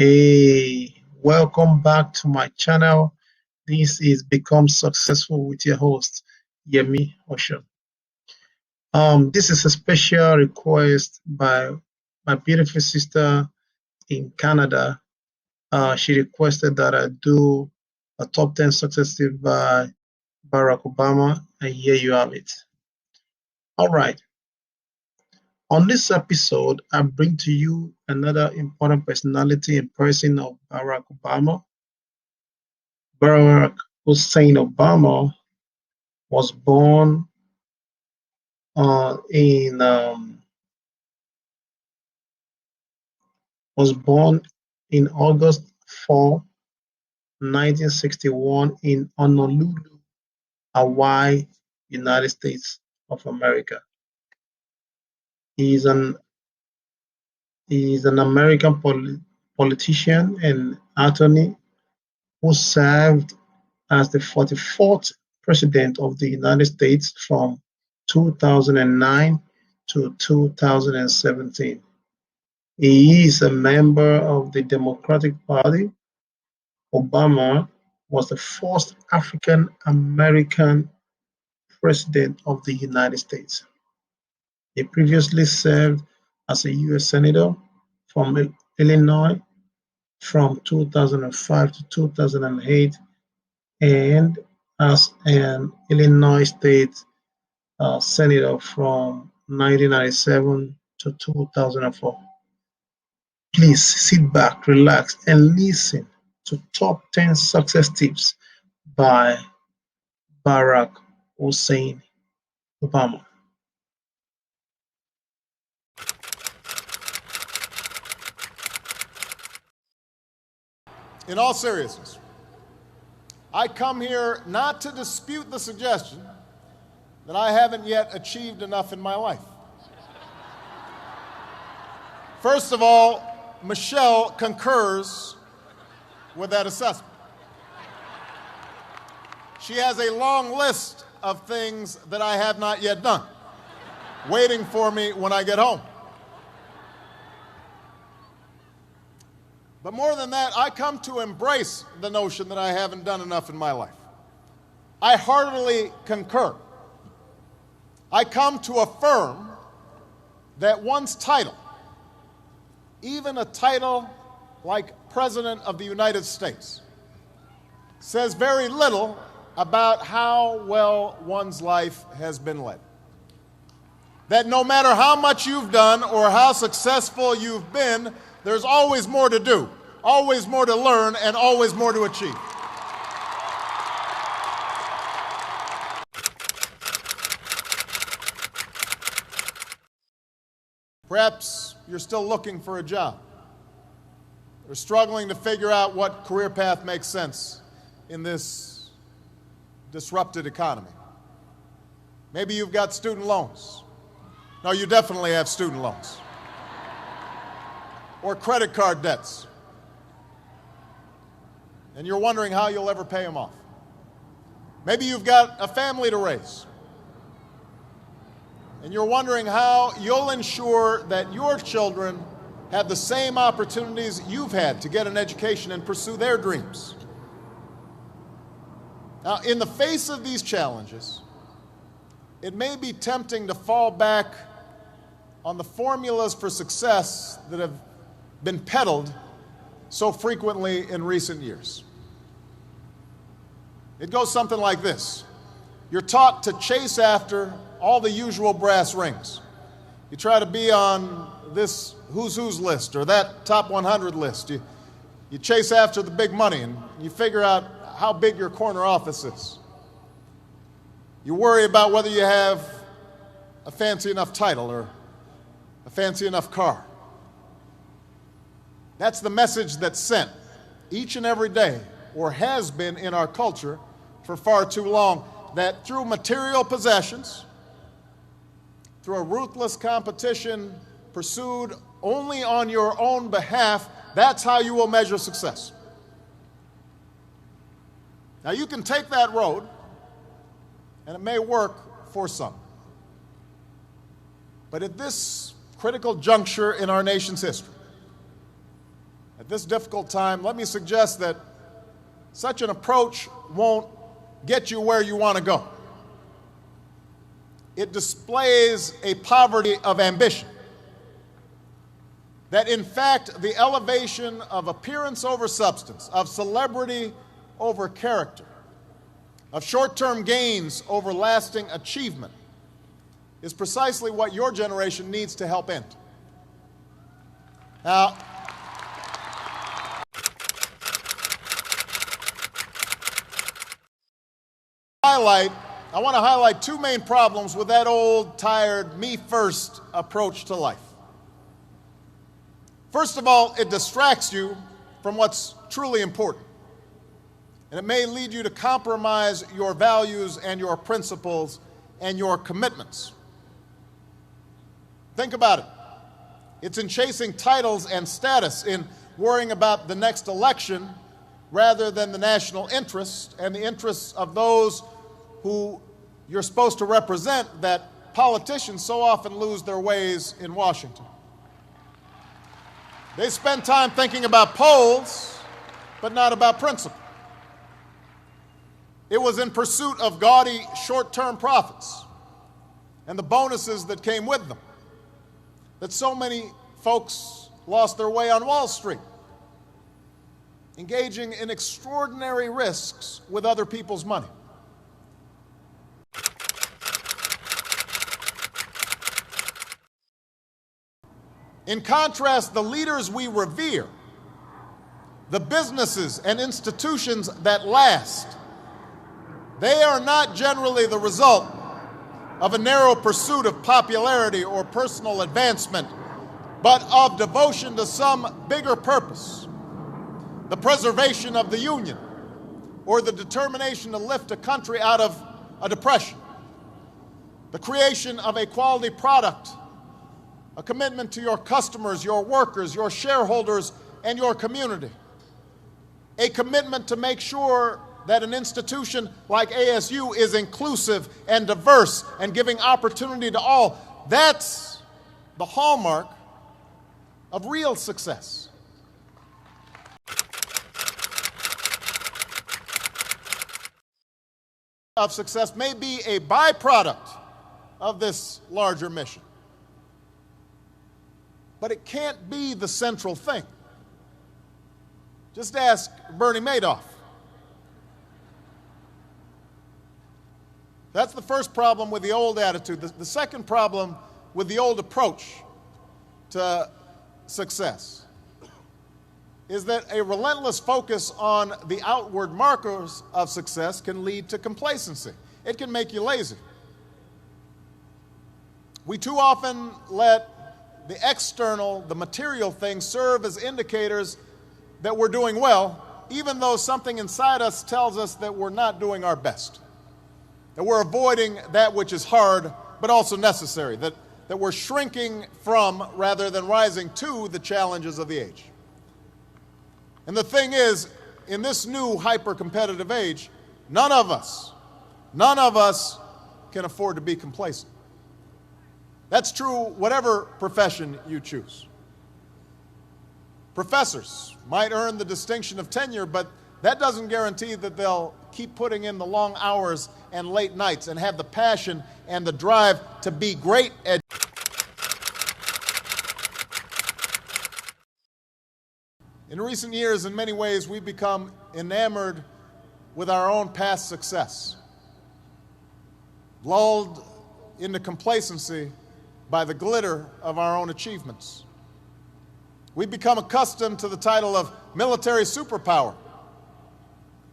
Hey, welcome back to my channel. This is Become Successful with your host, Yemi Osho. This is a special request by my beautiful sister in Canada. She requested that I do a top 10 success tip by Barack Obama, and here you have it. All right. On this episode, I bring to you another important personality and person of Barack Obama. Barack Hussein Obama was born in August 4, 1961 in Honolulu, Hawaii, United States of America. He is an American politician and attorney who served as the 44th President of the United States from 2009 to 2017. He is a member of the Democratic Party. Obama was the first African American President of the United States. He previously served as a U.S. Senator from Illinois from 2005 to 2008 and as an Illinois State Senator from 1997 to 2004. Please sit back, relax, and listen to Top 10 Success Tips by Barack Hussein Obama. In all seriousness, I come here not to dispute the suggestion that I haven't yet achieved enough in my life. First of all, Michelle concurs with that assessment. She has a long list of things that I have not yet done, waiting for me when I get home. But more than that, I come to embrace the notion that I haven't done enough in my life. I heartily concur. I come to affirm that one's title, even a title like President of the United States, says very little about how well one's life has been led. That no matter how much you've done or how successful you've been, there's always more to do, always more to learn, and always more to achieve. Perhaps you're still looking for a job, or struggling to figure out what career path makes sense in this disrupted economy. Maybe you've got student loans. No, you definitely have student loans. Or credit card debts. And you're wondering how you'll ever pay them off. Maybe you've got a family to raise. And you're wondering how you'll ensure that your children have the same opportunities you've had to get an education and pursue their dreams. Now, in the face of these challenges, it may be tempting to fall back on the formulas for success that have been peddled so frequently in recent years. It goes something like this. You're taught to chase after all the usual brass rings. You try to be on this who's list or that top 100 list. You chase after the big money and you figure out how big your corner office is. You worry about whether you have a fancy enough title or a fancy enough car. That's the message that's sent each and every day, or has been in our culture for far too long, that through material possessions, through a ruthless competition pursued only on your own behalf, that's how you will measure success. Now, you can take that road, and it may work for some. But at this critical juncture in our nation's history, at this difficult time, let me suggest that such an approach won't get you where you want to go. It displays a poverty of ambition. That in fact, the elevation of appearance over substance, of celebrity over character, of short-term gains over lasting achievement, is precisely what your generation needs to help end. Now, I want to highlight two main problems with that old, tired, me-first approach to life. First of all, it distracts you from what's truly important. And it may lead you to compromise your values and your principles and your commitments. Think about it. It's in chasing titles and status, in worrying about the next election, rather than the national interest and the interests of those who you're supposed to represent, that politicians so often lose their ways in Washington. They spend time thinking about polls, but not about principle. It was in pursuit of gaudy short-term profits and the bonuses that came with them that so many folks lost their way on Wall Street, engaging in extraordinary risks with other people's money. In contrast, the leaders we revere, the businesses and institutions that last, they are not generally the result of a narrow pursuit of popularity or personal advancement, but of devotion to some bigger purpose, the preservation of the Union, or the determination to lift a country out of a depression, the creation of a quality product, a commitment to your customers, your workers, your shareholders, and your community, a commitment to make sure that an institution like ASU is inclusive and diverse and giving opportunity to all. That's the hallmark of real success. Of success may be a byproduct of this larger mission, but it can't be the central thing. Just ask Bernie Madoff. That's the first problem with the old attitude. The second problem with the old approach to success is that a relentless focus on the outward markers of success can lead to complacency. It can make you lazy. We too often let the external, the material things serve as indicators that we're doing well, even though something inside us tells us that we're not doing our best, that we're avoiding that which is hard but also necessary, that we're shrinking from rather than rising to the challenges of the age. And the thing is, in this new hyper-competitive age, none of us can afford to be complacent. That's true whatever profession you choose. Professors might earn the distinction of tenure, but that doesn't guarantee that they'll keep putting in the long hours and late nights and have the passion and the drive to be great at. In recent years, in many ways, we've become enamored with our own past success, lulled into complacency by the glitter of our own achievements. We've become accustomed to the title of military superpower,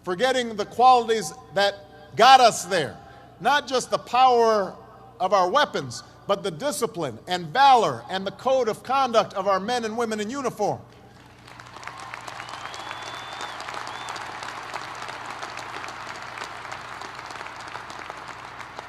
forgetting the qualities that got us there, not just the power of our weapons, but the discipline and valor and the code of conduct of our men and women in uniform.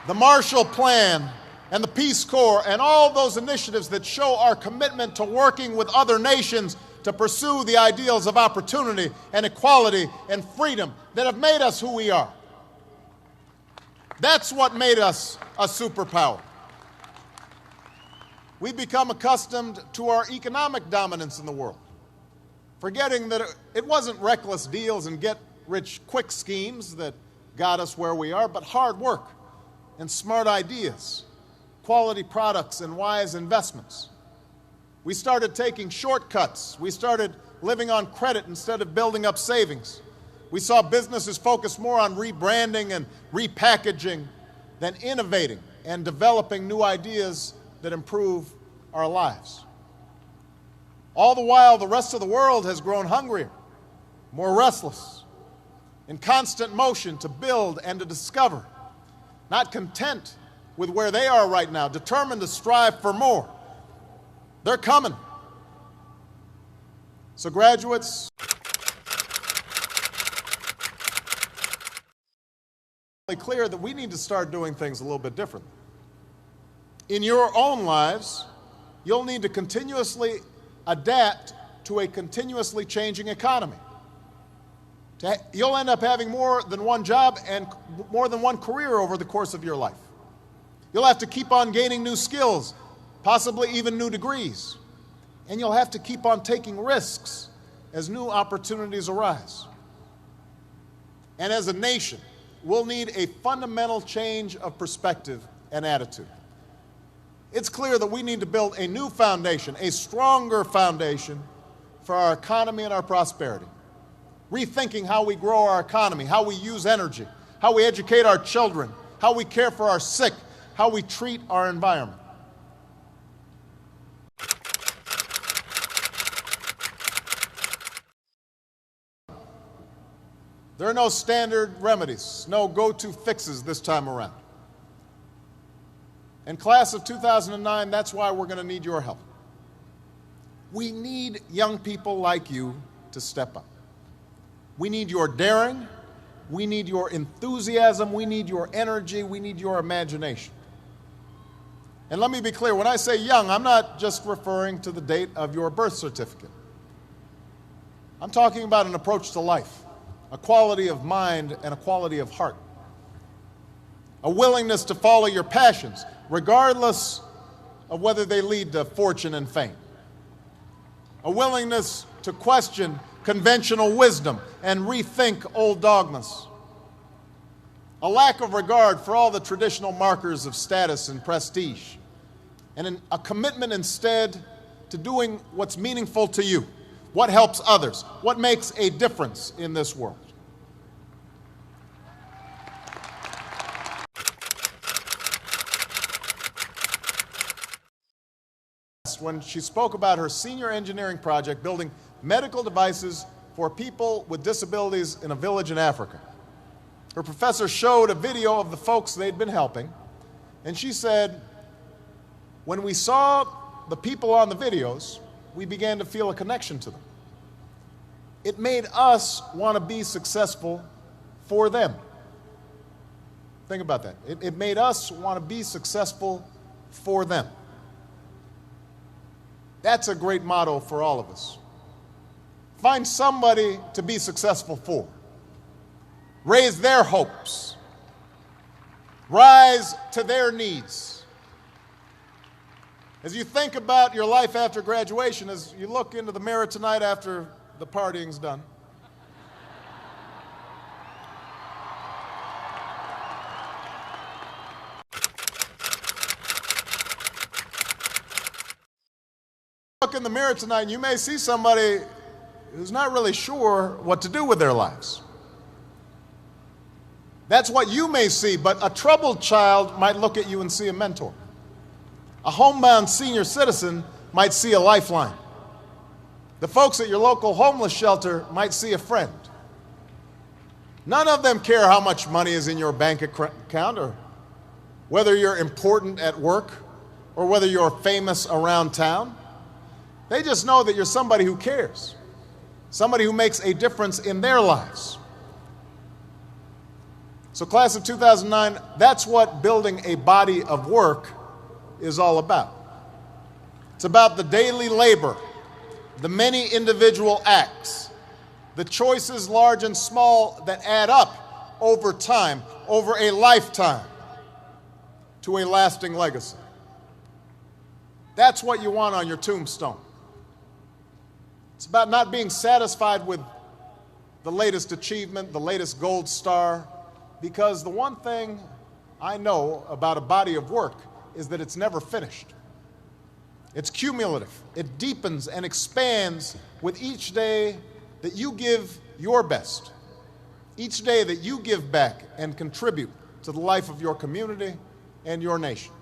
The Marshall Plan and the Peace Corps and all those initiatives that show our commitment to working with other nations to pursue the ideals of opportunity and equality and freedom that have made us who we are. That's what made us a superpower. We've become accustomed to our economic dominance in the world. forgetting that it wasn't reckless deals and get-rich-quick schemes that got us where we are, but hard work and smart ideas, quality products and wise investments. We started taking shortcuts. We started living on credit instead of building up savings. We saw businesses focus more on rebranding and repackaging than innovating and developing new ideas that improve our lives. All the while, the rest of the world has grown hungrier, more restless, in constant motion to build and to discover, not content with where they are right now, determined to strive for more. They're coming. So graduates, it's clear that we need to start doing things a little bit differently. In your own lives, you'll need to continuously adapt to a continuously changing economy. You'll end up having more than one job and more than one career over the course of your life. You'll have to keep on gaining new skills, possibly even new degrees. And you'll have to keep on taking risks as new opportunities arise. And as a nation, we'll need a fundamental change of perspective and attitude. It's clear that we need to build a new foundation, a stronger foundation for our economy and our prosperity. Rethinking how we grow our economy, how we use energy, how we educate our children, how we care for our sick, how we treat our environment. There are no standard remedies, no go-to fixes this time around. And class of 2009, that's why we're going to need your help. We need young people like you to step up. We need your daring, we need your enthusiasm, we need your energy, we need your imagination. And let me be clear, when I say young, I'm not just referring to the date of your birth certificate. I'm talking about an approach to life, a quality of mind and a quality of heart. A willingness to follow your passions, regardless of whether they lead to fortune and fame. A willingness to question conventional wisdom and rethink old dogmas. A lack of regard for all the traditional markers of status and prestige. And a commitment instead to doing what's meaningful to you, what helps others, what makes a difference in this world. When she spoke about her senior engineering project building medical devices for people with disabilities in a village in Africa. Her professor showed a video of the folks they'd been helping, and she said, when we saw the people on the videos, we began to feel a connection to them. It made us want to be successful for them. Think about that. It made us want to be successful for them. That's a great motto for all of us. Find somebody to be successful for. Raise their hopes. Rise to their needs. As you think about your life after graduation, as you look into the mirror tonight after the partying's done, look in the mirror tonight and you may see somebody who's not really sure what to do with their lives. That's what you may see, but a troubled child might look at you and see a mentor. A homebound senior citizen might see a lifeline. The folks at your local homeless shelter might see a friend. None of them care how much money is in your bank account or whether you're important at work or whether you're famous around town. They just know that you're somebody who cares, somebody who makes a difference in their lives. So class of 2009, that's what building a body of work is all about. It's about the daily labor, the many individual acts, the choices large and small that add up over time, over a lifetime, to a lasting legacy. That's what you want on your tombstone. It's about not being satisfied with the latest achievement, the latest gold star, because the one thing I know about a body of work is that it's never finished. It's cumulative. It deepens and expands with each day that you give your best, each day that you give back and contribute to the life of your community and your nation.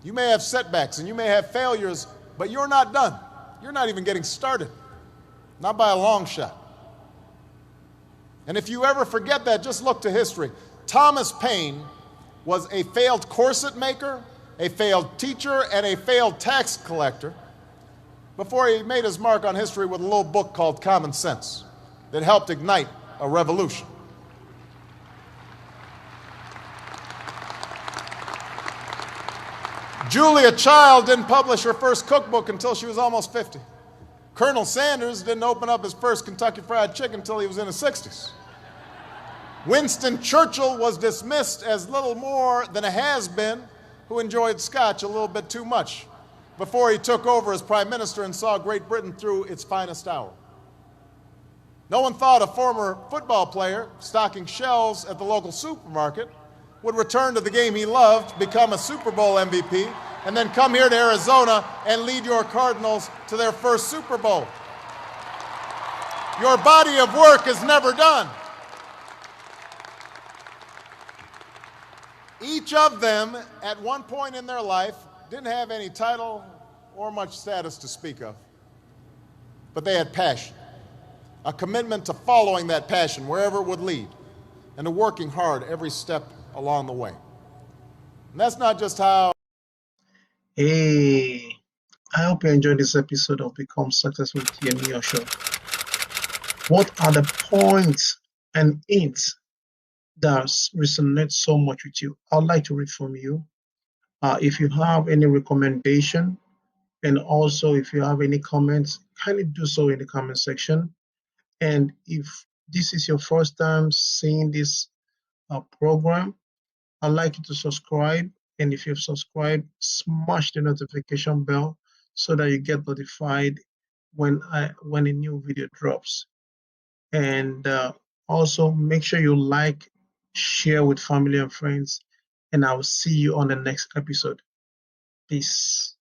You may have setbacks and you may have failures, but you're not done. You're not even getting started, not by a long shot. And if you ever forget that, just look to history. Thomas Paine was a failed corset maker, a failed teacher, and a failed tax collector before he made his mark on history with a little book called Common Sense that helped ignite a revolution. Julia Child didn't publish her first cookbook until she was almost 50. Colonel Sanders didn't open up his first Kentucky Fried Chicken until he was in his 60s. Winston Churchill was dismissed as little more than a has-been who enjoyed scotch a little bit too much before he took over as prime minister and saw Great Britain through its finest hour. No one thought a former football player stocking shelves at the local supermarket would return to the game he loved, become a Super Bowl MVP, and then come here to Arizona and lead your Cardinals to their first Super Bowl. Your body of work is never done. Each of them, at one point in their life, didn't have any title or much status to speak of, but they had passion, a commitment to following that passion wherever it would lead, and to working hard every step along the way. And that's not just how... Hey, I hope you enjoyed this episode of Become Successful with Yemi Osho. What are the points and hints that resonate so much with you? I'd like to read from you. If you have any recommendation, and also if you have any comments, kindly do so in the comment section. And if this is your first time seeing this program, I'd like you to subscribe. And if you've subscribed, smash the notification bell so that you get notified when a new video drops. And also make sure you like, share with family and friends, and I will see you on the next episode. Peace.